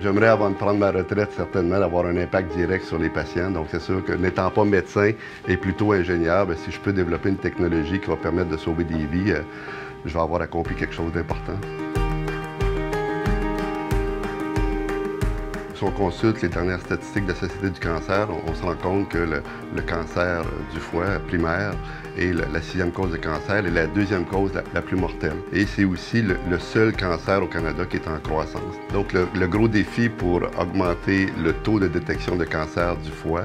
J'aimerais, avant de prendre ma retraite, certainement avoir un impact direct sur les patients. Donc, c'est sûr que n'étant pas médecin et plutôt ingénieur, bien, si je peux développer une technologie qui va permettre de sauver des vies, je vais avoir accompli quelque chose d'important. Si on consulte les dernières statistiques de la Société du cancer, on se rend compte que le cancer du foie primaire est la 6e cause de cancer et la 2e cause la plus mortelle. Et c'est aussi le seul cancer au Canada qui est en croissance. Donc le gros défi pour augmenter le taux de détection de cancer du foie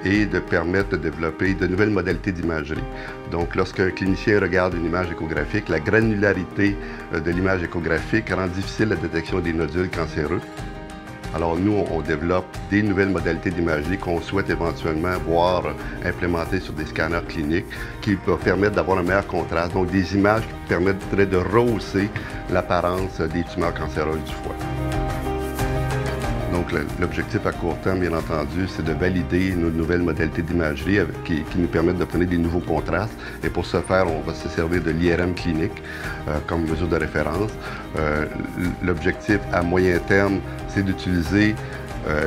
et de permettre de développer de nouvelles modalités d'imagerie. Donc, lorsqu'un clinicien regarde une image échographique, la granularité de l'image échographique rend difficile la détection des nodules cancéreux. Alors nous, on développe des nouvelles modalités d'imagerie qu'on souhaite éventuellement voir implémentées sur des scanners cliniques qui peuvent permettre d'avoir un meilleur contraste, donc des images qui permettraient de rehausser l'apparence des tumeurs cancéreuses du foie. Donc l'objectif à court terme, bien entendu, c'est de valider nos nouvelles modalités d'imagerie qui nous permettent d'obtenir des nouveaux contrastes. Et pour ce faire, on va se servir de l'IRM clinique comme mesure de référence. L'objectif à moyen terme, c'est d'utiliser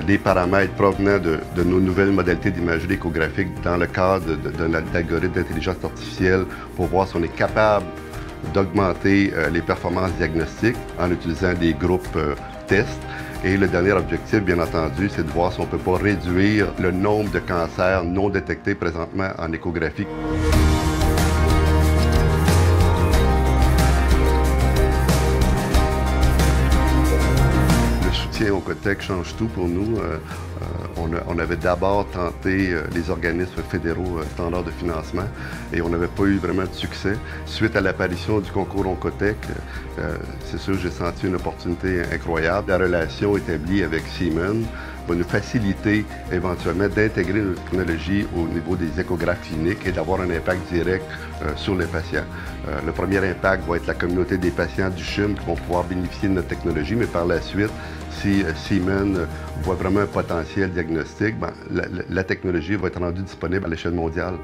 des paramètres provenant de nos nouvelles modalités d'imagerie échographique dans le cadre d'un algorithme d'intelligence artificielle pour voir si on est capable d'augmenter les performances diagnostiques en utilisant des groupes tests. Et le dernier objectif, bien entendu, c'est de voir si on ne peut pas réduire le nombre de cancers non détectés présentement en échographie. Le soutien au Cotec change tout pour nous. On avait d'abord tenté les organismes fédéraux standards de financement et on n'avait pas eu vraiment de succès. Suite à l'apparition du concours Oncotech, c'est sûr que j'ai senti une opportunité incroyable. La relation établie avec Siemens va nous faciliter éventuellement d'intégrer nos technologies au niveau des échographes cliniques et d'avoir un impact direct sur les patients. Le premier impact va être la communauté des patients du CHUM qui vont pouvoir bénéficier de notre technologie, mais par la suite, si Siemens voit vraiment un potentiel diagnostic, la technologie va être rendue disponible à l'échelle mondiale.